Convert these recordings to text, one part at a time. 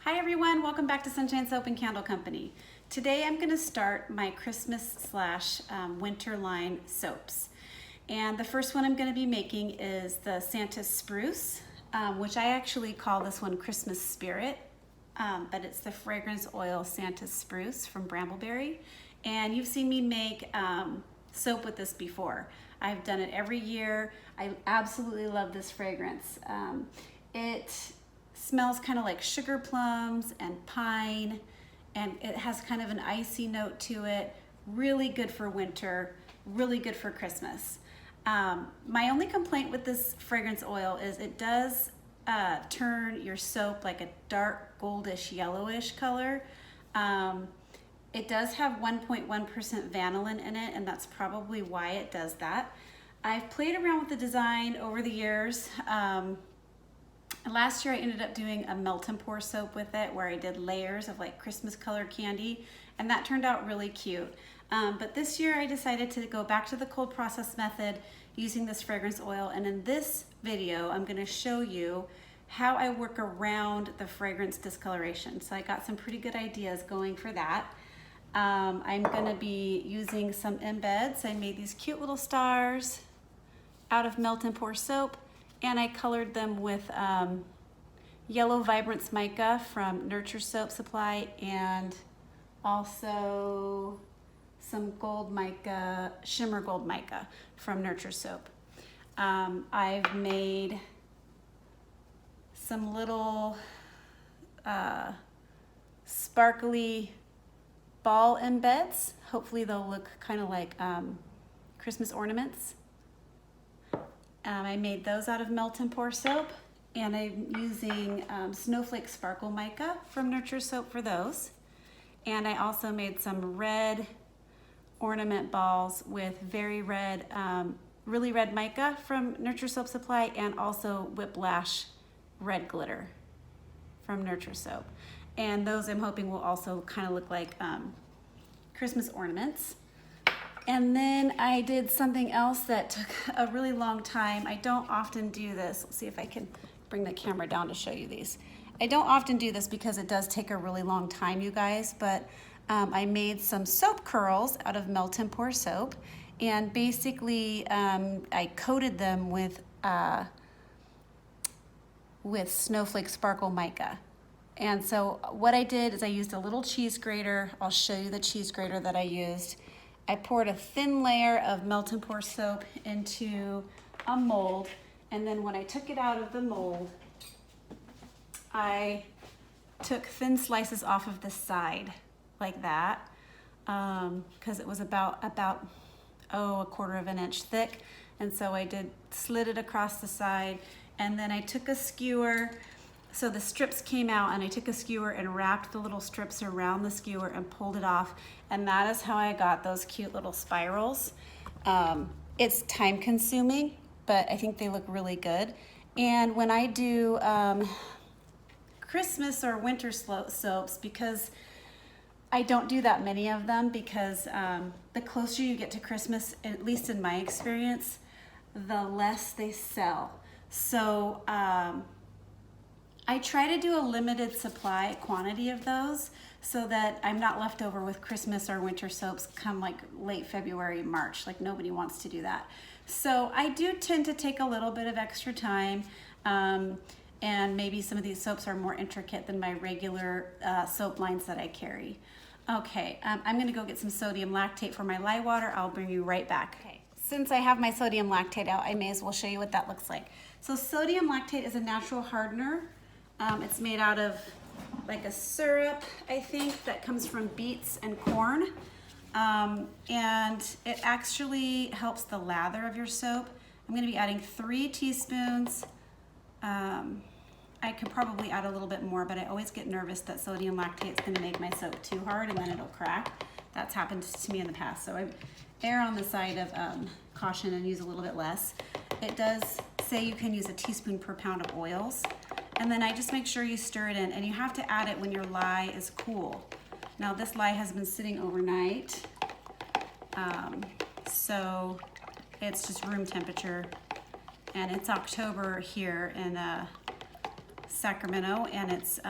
Hi everyone, welcome back to Sunshine Soap and Candle Company. Today I'm going to start my Christmas slash winter line soaps. And the first one I'm going to be making is the Santa Spruce, which I actually call this one Christmas Spirit, but it's the fragrance oil Santa Spruce from Brambleberry. And you've seen me make soap with this before. I've done it every year. I absolutely love this fragrance. It smells kind of like sugar plums and pine, and it has kind of an icy note to it. Really good for winter, really good for Christmas. My only complaint with this fragrance oil is it does turn your soap like a dark goldish yellowish color. It does have 1.1% vanillin in it, and that's probably why it does that. I've played around with the design over the years. Last year I ended up doing a melt and pour soap with it where I did layers of like Christmas colored candy, and that turned out really cute. But this year I decided to go back to the cold process method using this fragrance oil, and in this video I'm going to show you how I work around the fragrance discoloration. So I got some pretty good ideas going for that. I'm going to be using some embeds. I made these cute little stars out of melt and pour soap, and I colored them with Yellow Vibrance Mica from Nurture Soap Supply, and also some gold mica, shimmer gold mica from Nurture Soap. I've made some little sparkly ball embeds. Hopefully they'll look kind of like Christmas ornaments. I made those out of melt and pour soap, and I'm using Snowflake Sparkle Mica from Nurture Soap for those. And I also made some red ornament balls with very red, really red mica from Nurture Soap Supply, and also Whiplash red glitter from Nurture Soap. And those I'm hoping will also kind of look like Christmas ornaments. And then I did something else that took a really long time. I don't often do this. Let's see if I can bring the camera down to show you these. I don't often do this because it does take a really long time, you guys, but I made some soap curls out of melt and pour soap, and basically I coated them with Snowflake Sparkle Mica. And so what I did is I used a little cheese grater. I'll show you the cheese grater that I used. I poured a thin layer of melt and pour soap into a mold, and then when I took it out of the mold, I took thin slices off of the side like that, because it was about a quarter of an inch thick, and so I slid it across the side, and then I took a skewer. So the strips came out, and I took a skewer and wrapped the little strips around the skewer and pulled it off. And that is how I got those cute little spirals. It's time consuming, but I think they look really good. And when I do Christmas or winter soaps, because I don't do that many of them, because the closer you get to Christmas, at least in my experience, the less they sell. So I try to do a limited supply quantity of those so that I'm not left over with Christmas or winter soaps come like late February, March. Like, nobody wants to do that. So I do tend to take a little bit of extra time, and maybe some of these soaps are more intricate than my regular soap lines that I carry. Okay, I'm gonna go get some sodium lactate for my lye water. I'll bring you right back. Okay. Since I have my sodium lactate out, I may as well show you what that looks like. So sodium lactate is a natural hardener. It's made out of like a syrup, I think, that comes from beets and corn. And it actually helps the lather of your soap. I'm going to be adding 3 teaspoons. I could probably add a little bit more, but I always get nervous that sodium lactate is going to make my soap too hard and then it'll crack. That's happened to me in the past, so I err on the side of caution and use a little bit less. It does say you can use a teaspoon per pound of oils. And then I just make sure you stir it in, and you have to add it when your lye is cool. Now this lye has been sitting overnight, so it's just room temperature, and it's October here in Sacramento, and it's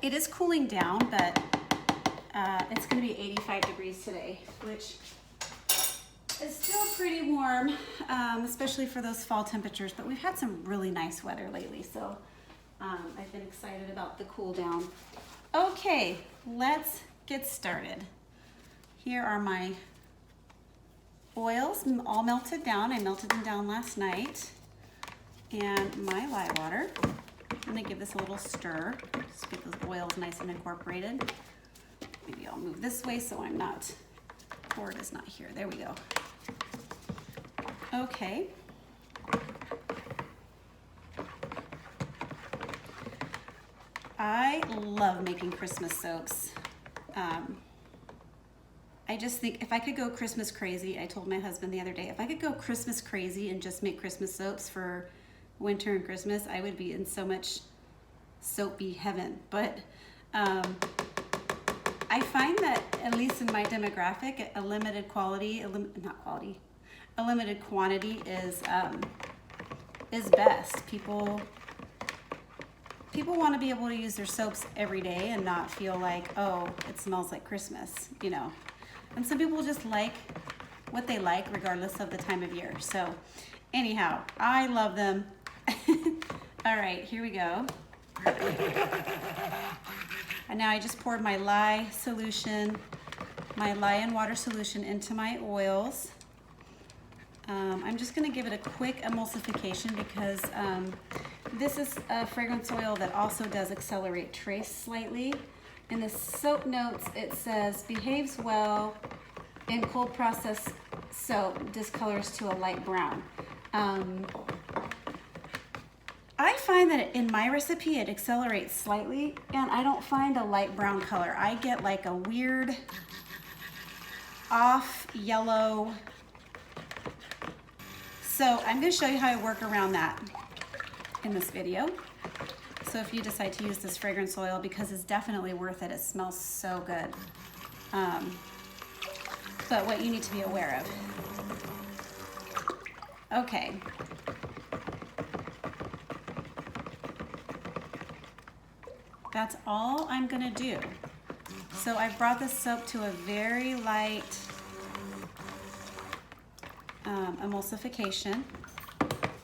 It is cooling down, but it's going to be 85 degrees today, which is still pretty warm, especially for those fall temperatures, but we've had some really nice weather lately, so I've been excited about the cool down. Okay, let's get started. Here are my oils all melted down. I melted them down last night. And my lye water. I'm gonna give this a little stir, just get those oils nice and incorporated. Maybe I'll move this way so I'm not, cord is not here. There we go. Okay. I love making Christmas soaps. I just think if I could go Christmas crazy, I told my husband the other day, if I could go Christmas crazy and just make Christmas soaps for winter and Christmas, I would be in so much soapy heaven. But I find that, at least in my demographic, a limited quantity is best. People want to be able to use their soaps every day and not feel like, oh, it smells like Christmas, you know. And some people just like what they like regardless of the time of year. So anyhow, I love them. All right, here we go. And now I just poured my lye solution, my lye and water solution into my oils. I'm just gonna give it a quick emulsification because this is a fragrance oil that also does accelerate trace slightly. In the soap notes, it says, behaves well in cold process soap, discolors to a light brown. I find that in my recipe, it accelerates slightly, and I don't find a light brown color. I get like a weird off yellow. So I'm gonna show you how I work around that in this video. So if you decide to use this fragrance oil, because it's definitely worth it, it smells so good. But what you need to be aware of. Okay. That's all I'm gonna do. So I've brought this soap to a very light emulsification.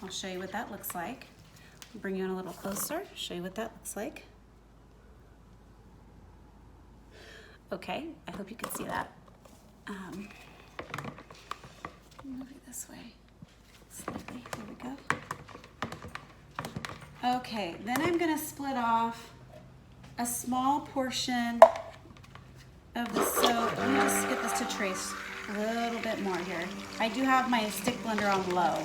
I'll show you what that looks like. I'll bring you in a little closer, show you what that looks like. Okay, I hope you can see that. Move it this way slightly, there we go. Okay, then I'm gonna split off a small portion of the soap. Let me just get this to trace a little bit more here. I do have my stick blender on low.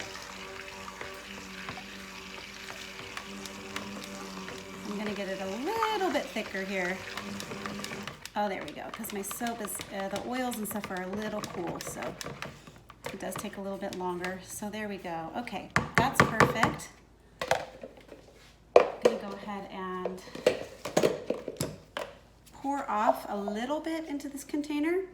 I'm gonna get it a little bit thicker here. Oh, there we go, because my soap is, the oils and stuff are a little cool, so it does take a little bit longer. So there we go. Okay, that's perfect. I'm gonna go ahead and pour off a little bit into this container.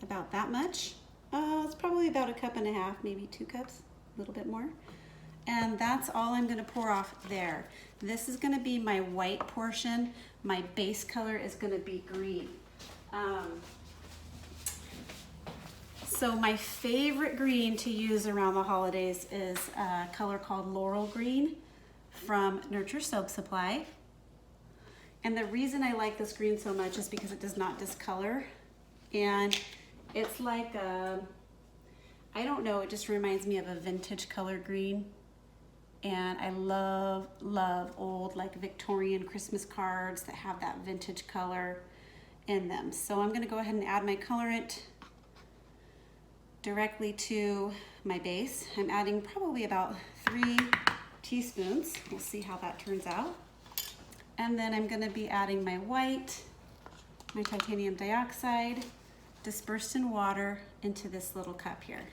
About that much. It's probably about 1.5 cups, maybe 2 cups, a little bit more. And that's all I'm gonna pour off there. This is gonna be my white portion. My base color is gonna be green. So my favorite green to use around the holidays is a color called Laurel Green from Nurture Soap Supply. And the reason I like this green so much is because it does not discolor. And it's like I don't know, it just reminds me of a vintage color green. And I love, love old like Victorian Christmas cards that have that vintage color in them. So I'm gonna go ahead and add my colorant directly to my base. I'm adding probably about 3 teaspoons. We'll see how that turns out. And then I'm gonna be adding my white, my titanium dioxide, dispersed in water into this little cup here.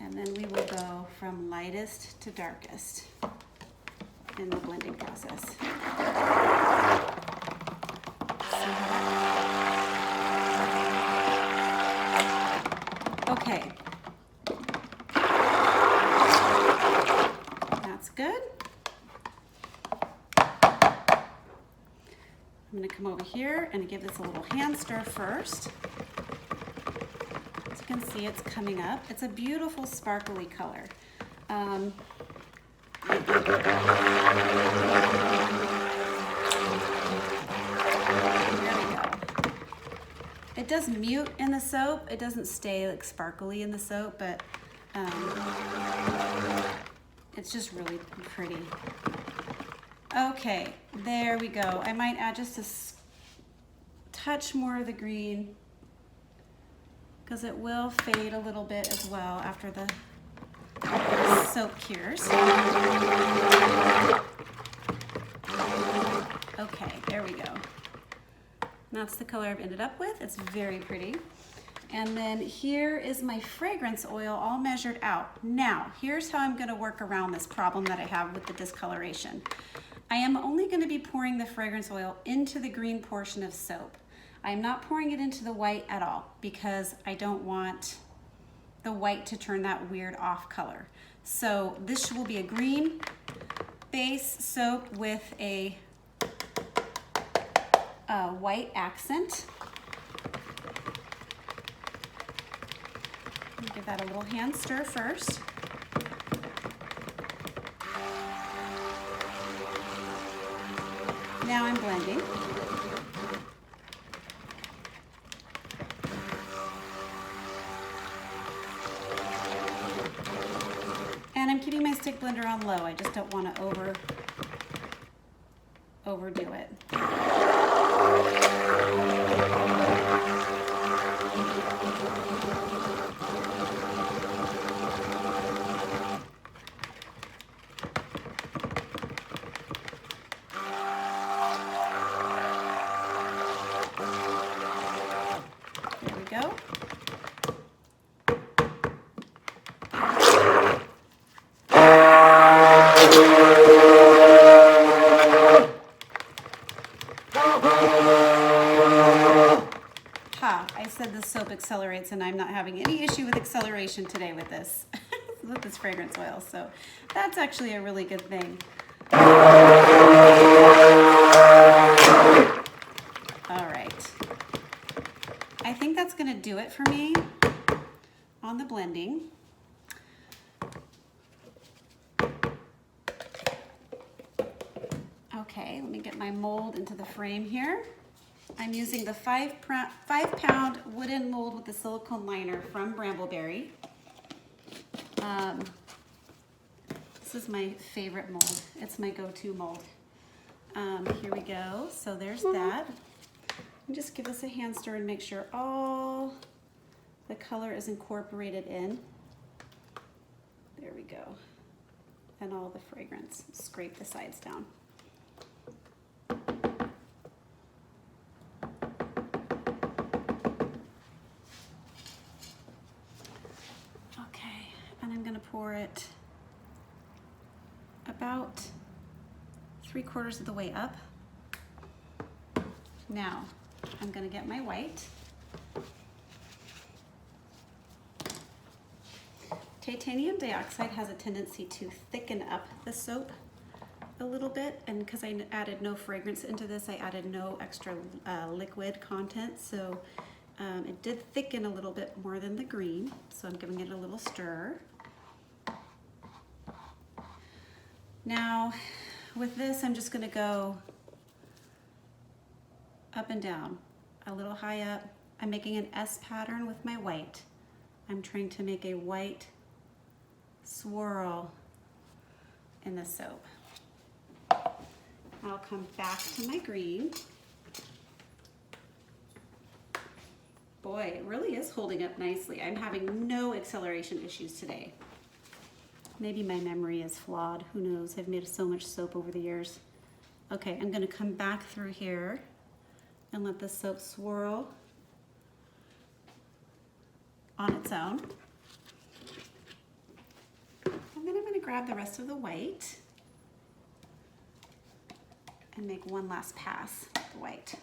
And then we will go from lightest to darkest in the blending process. Okay. come over here and give this a little hand stir first. As you can see, it's coming up. It's a beautiful sparkly color. There we go. It does mute in the soap. It doesn't stay like sparkly in the soap, but it's just really pretty. Okay, there we go. I might add just a touch more of the green because it will fade a little bit as well after the soap cures. Okay, there we go. That's the color I've ended up with. It's very pretty. And then here is my fragrance oil all measured out. Now, here's how I'm gonna work around this problem that I have with the discoloration. I am only gonna be pouring the fragrance oil into the green portion of soap. I am not pouring it into the white at all because I don't want the white to turn that weird off color. So this will be a green base soap with a white accent. Give that a little hand stir first. Now I'm blending. And I'm keeping my stick blender on low. I just don't want to overdo it. There we go. I said the soap accelerates, and I'm not having any issue with acceleration today with this, with this fragrance oil. So that's actually a really good thing. All right. I think that's going to do it for me on the blending. Okay, let me get my mold into the frame here. I'm using the 5-pound wooden mold with the silicone liner from Brambleberry. This is my favorite mold. It's my go-to mold. Here we go. So there's that. And just give this a hand stir and make sure all the color is incorporated in. There we go. And all the fragrance. Scrape the sides down. Pour it about 3/4 of the way up. Now I'm going to get my white. Titanium dioxide has a tendency to thicken up the soap a little bit, and because I added no fragrance into this, I added no extra liquid content, so it did thicken a little bit more than the green, so I'm giving it a little stir. Now, with this, I'm just going to go up and down, a little high up. I'm making an S pattern with my white. I'm trying to make a white swirl in the soap. I'll come back to my green. Boy, it really is holding up nicely. I'm having no acceleration issues today. Maybe my memory is flawed. Who knows? I've made so much soap over the years. Okay, I'm going to come back through here and let the soap swirl on its own. And then I'm going to grab the rest of the white and make one last pass with the white.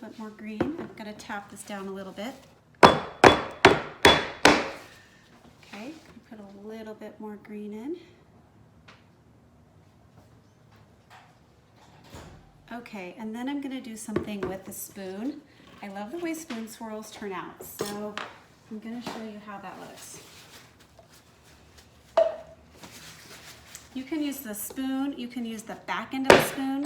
little bit more green. I'm gonna tap this down a little bit. Okay, put a little bit more green in. Okay, and then I'm gonna do something with the spoon. I love the way spoon swirls turn out, so I'm gonna show you how that looks. You can use the spoon, you can use the back end of the spoon.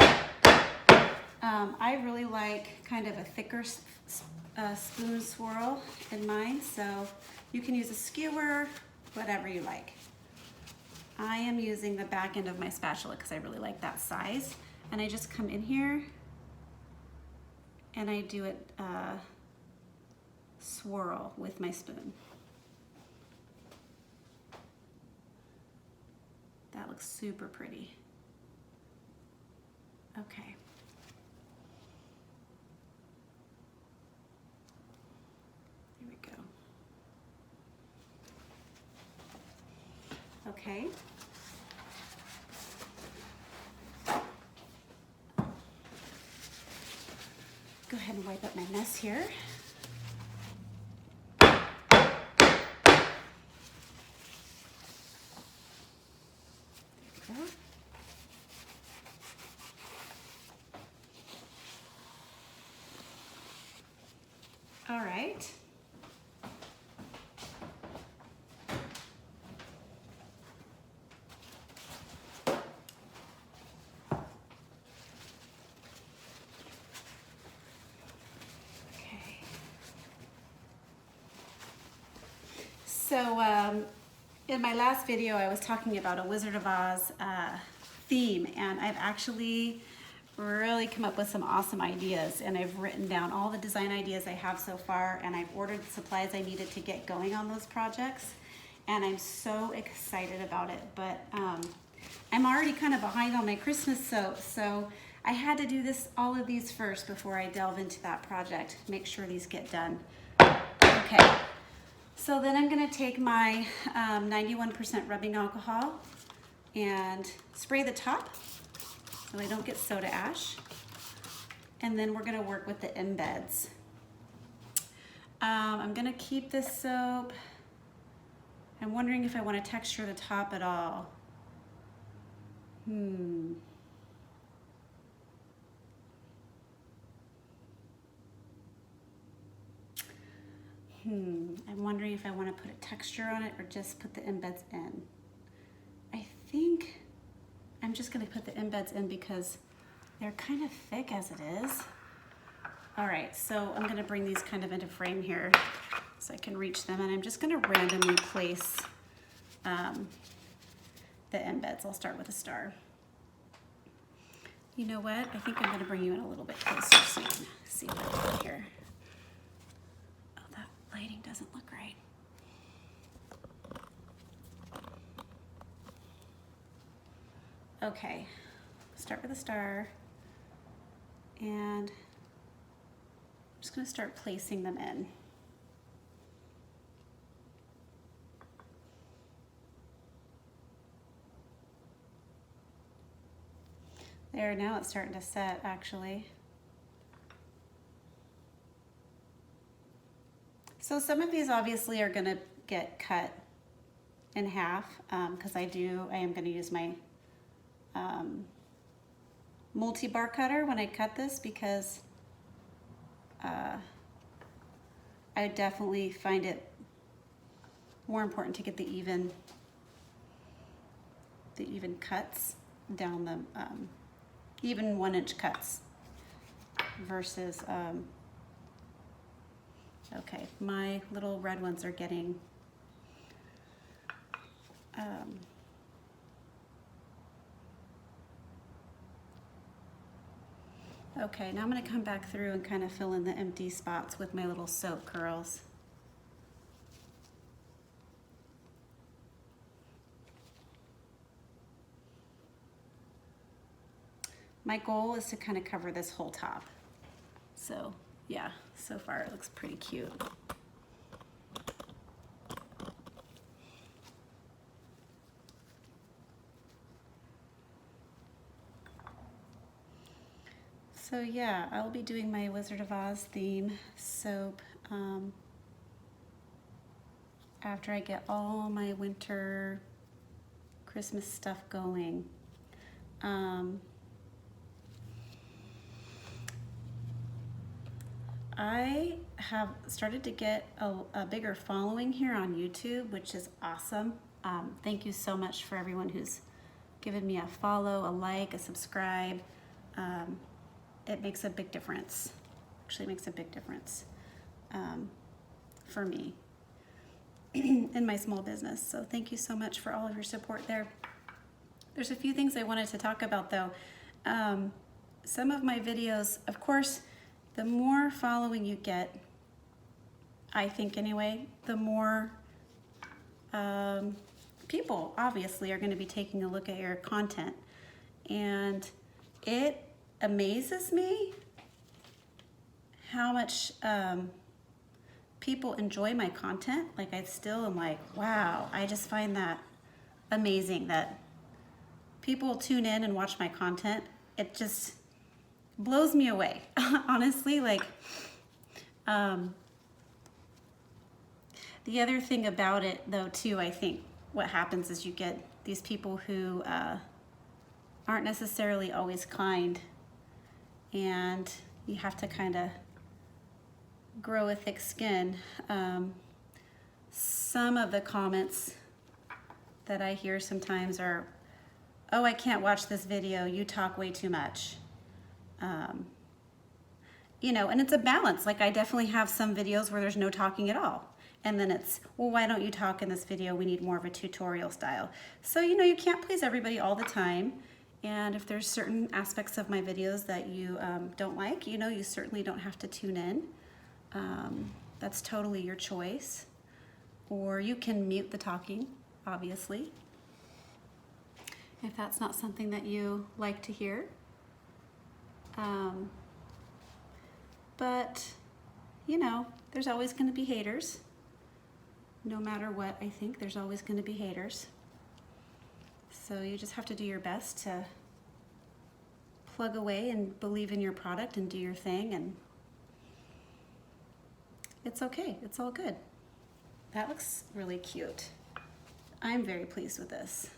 I really like kind of a thicker spoon swirl in mine, so you can use a skewer, whatever you like. I am using the back end of my spatula because I really like that size. And I just come in here and I do it swirl with my spoon. That looks super pretty. Okay. Here we go. Okay. Go ahead and wipe up my mess here. There we go. All right. So in my last video, I was talking about a Wizard of Oz theme, and I've actually really come up with some awesome ideas, and I've written down all the design ideas I have so far, and I've ordered the supplies I needed to get going on those projects, and I'm so excited about it. But I'm already kind of behind on my Christmas soap, so I had to do all of these first before I delve into that project, make sure these get done. Okay. So then I'm gonna take my 91% rubbing alcohol and spray the top so I don't get soda ash. And then we're gonna work with the embeds. I'm gonna keep this soap. I'm wondering if I wanna texture the top at all. I'm wondering if I want to put a texture on it or just put the embeds in. I think I'm just going to put the embeds in because they're kind of thick as it is. All right, so I'm going to bring these kind of into frame here so I can reach them, and I'm just going to randomly place the embeds. I'll start with a star. You know what? I think I'm going to bring you in a little bit closer so you can see what I'm doing here. Lighting doesn't look right. Okay, start with a star, and I'm just going to start placing them in. There, now it's starting to set actually. So some of these obviously are gonna get cut in half because I am gonna use my multi-bar cutter when I cut this, because I definitely find it more important to get the even cuts down the even 1-inch cuts versus okay, my little red ones are getting okay, now I'm going to come back through and kind of fill in the empty spots with my little soap curls. My goal is to kind of cover this whole top. So yeah, so far it looks pretty cute. So yeah, I'll be doing my Wizard of Oz theme soap after I get all my winter Christmas stuff going. I have started to get a bigger following here on YouTube, which is awesome. Thank you so much for everyone who's given me a follow, a like, a subscribe. It makes a big difference. Actually makes a big difference for me in my small business. So thank you so much for all of your support there. There's a few things I wanted to talk about though. Some of my videos, of course, the more following you get, I think anyway, the more people obviously are going to be taking a look at your content. And it amazes me how much people enjoy my content. Like I still am like, wow, I just find that amazing that people tune in and watch my content. It just blows me away, honestly. Like, the other thing about it though too, I think what happens is you get these people who aren't necessarily always kind, and you have to kind of grow a thick skin. Some of the comments that I hear sometimes are, oh, I can't watch this video, you talk way too much. You know, and it's a balance. Like I definitely have some videos where there's no talking at all. And then it's, well, why don't you talk in this video? We need more of a tutorial style. So, you know, you can't please everybody all the time. And if there's certain aspects of my videos that you don't like, you know, you certainly don't have to tune in. That's totally your choice. Or you can mute the talking, obviously, if that's not something that you like to hear. But, you know, there's always going to be haters. No matter what, I think there's always going to be haters. So you just have to do your best to plug away and believe in your product and do your thing, and it's okay. It's all good. That looks really cute. I'm very pleased with this.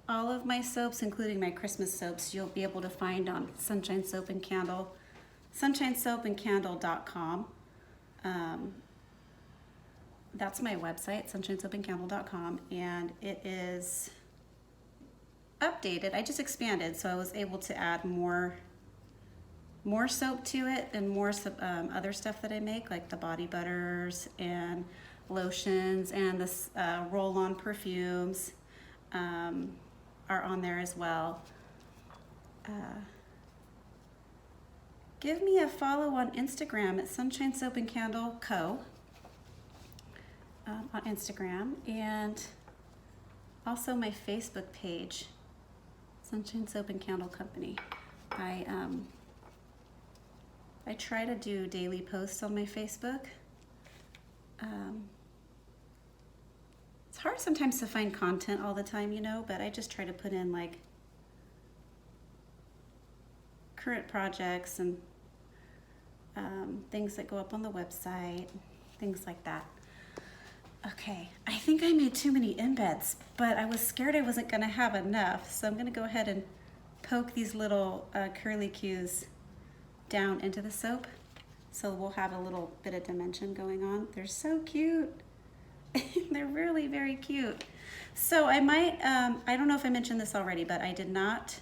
All of my soaps, including my Christmas soaps, you'll be able to find on Sunshine Soap and Candle, sunshinesoapandcandle.com. That's my website, sunshinesoapandcandle.com, and it is updated. I just expanded, so I was able to add more soap to it and more other stuff that I make, like the body butters and lotions, and this roll-on perfumes are on there as well. Give me a follow on Instagram at Sunshine Soap and Candle Co. On Instagram, and also my Facebook page, Sunshine Soap and Candle Company. I try to do daily posts on my Facebook. It's hard sometimes to find content all the time, you know, but I just try to put in like current projects and things that go up on the website, things like that. Okay, I think I made too many embeds, but I was scared I wasn't gonna have enough, so I'm gonna go ahead and poke these little curly cues down into the soap, so we'll have a little bit of dimension going on. They're so cute. They're really very cute. So I might, I don't know if I mentioned this already, but I did not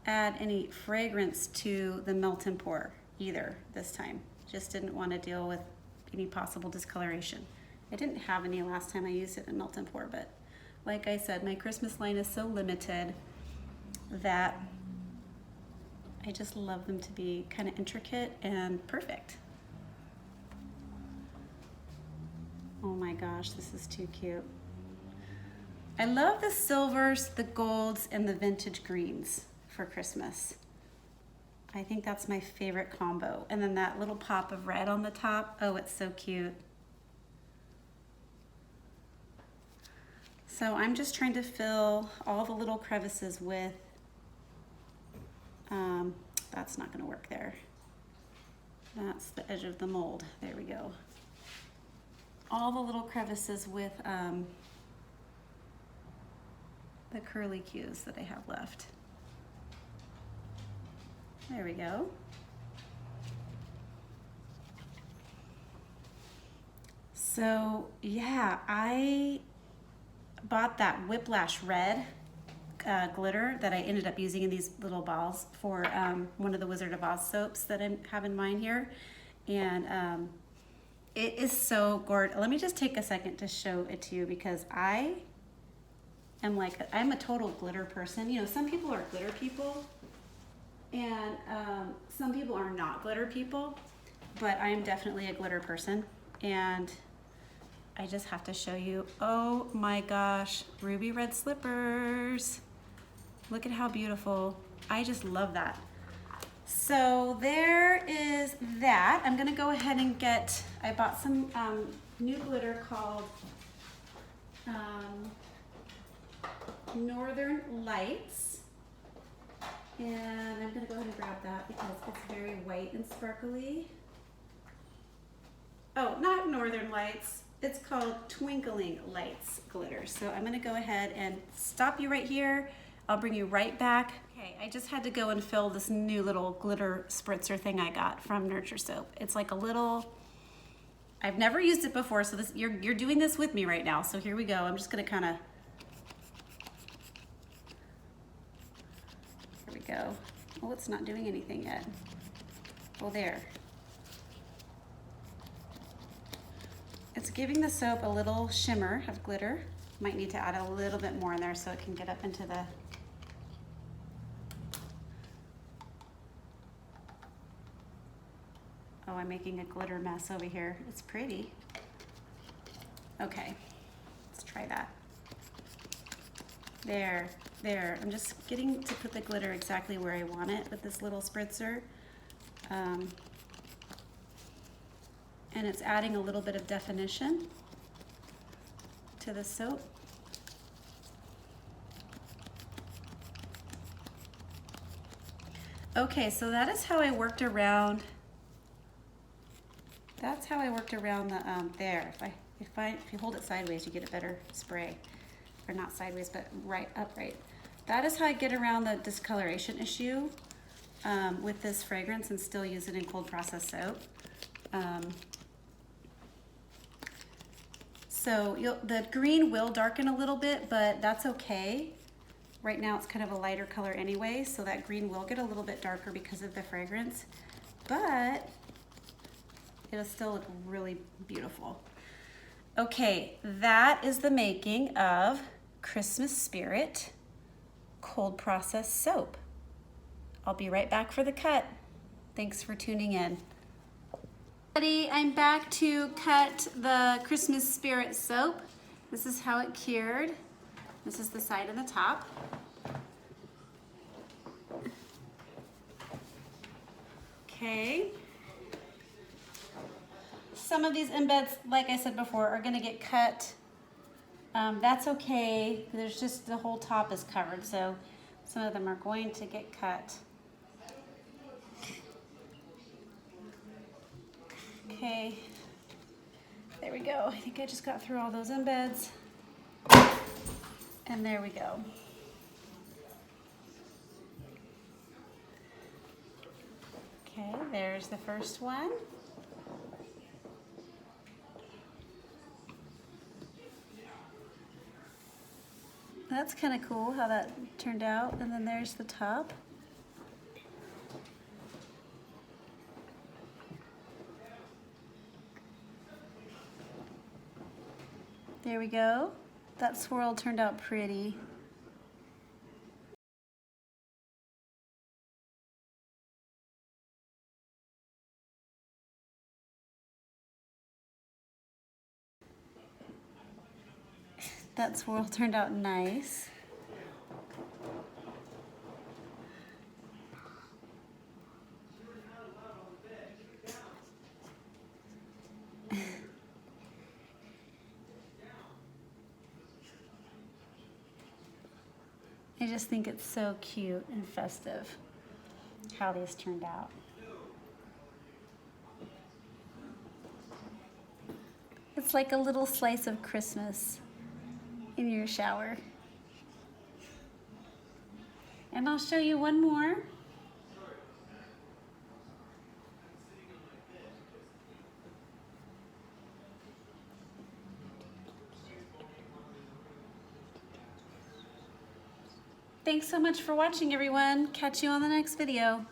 add any fragrance to the melt and pour either this time. Just didn't want to deal with any possible discoloration. I didn't have any last time I used it in melt and pour, but like I said, my Christmas line is so limited that I just love them to be kind of intricate and perfect. Oh my gosh, this is too cute. I love the silvers, the golds, and the vintage greens for Christmas. I think that's my favorite combo. And then that little pop of red on the top. Oh, it's so cute. So I'm just trying to fill all the little crevices with, that's not gonna work there. That's the edge of the mold, there we go. All the little crevices with the curly cues that I have left. There we go. So yeah, I bought that Whiplash Red glitter that I ended up using in these little balls for one of the Wizard of Oz soaps that I have in mine here. And it is so gorgeous. Let me just take a second to show it to you because I'm a total glitter person. You know, some people are glitter people and some people are not glitter people, but I'm definitely a glitter person. And I just have to show you, oh my gosh, ruby red slippers. Look at how beautiful. I just love that. So there is that. I'm gonna go ahead and I bought some new glitter called Northern Lights. And I'm gonna go ahead and grab that because it's very white and sparkly. Oh, not Northern Lights. It's called Twinkling Lights glitter. So I'm gonna go ahead and stop you right here. I'll bring you right back. Okay, I just had to go and fill this new little glitter spritzer thing I got from Nurture Soap. It's like a little, I've never used it before, so you're doing this with me right now. So here we go. I'm just gonna kinda, here we go. Oh, it's not doing anything yet. Oh, there. It's giving the soap a little shimmer of glitter. Might need to add a little bit more in there so it can get up into the, oh, I'm making a glitter mess over here. It's pretty. Okay, let's try that. There. I'm just getting to put the glitter exactly where I want it with this little spritzer. And it's adding a little bit of definition to the soap. Okay, so that is how I worked around. That's how I worked around the there. If you hold it sideways, you get a better spray, or not sideways, but right upright. That is how I get around the discoloration issue with this fragrance and still use it in cold process soap. So the green will darken a little bit, but that's okay. Right now it's kind of a lighter color anyway, so that green will get a little bit darker because of the fragrance, but it'll still look really beautiful. Okay, that is the making of Christmas Spirit cold process soap. I'll be right back for the cut. Thanks for tuning in. I'm back to cut the Christmas Spirit soap. This is how it cured. This is the side and the top. Okay. Some of these embeds, like I said before, are gonna get cut. That's okay. There's just the whole top is covered, so some of them are going to get cut. Okay, there we go. I think I just got through all those embeds. And there we go. Okay, there's the first one. That's kind of cool how that turned out. And then there's the top. There we go. That swirl turned out pretty. That swirl turned out nice. I just think it's so cute and festive how these turned out. It's like a little slice of Christmas in your shower. And I'll show you one more. Thanks so much for watching, everyone. Catch you on the next video.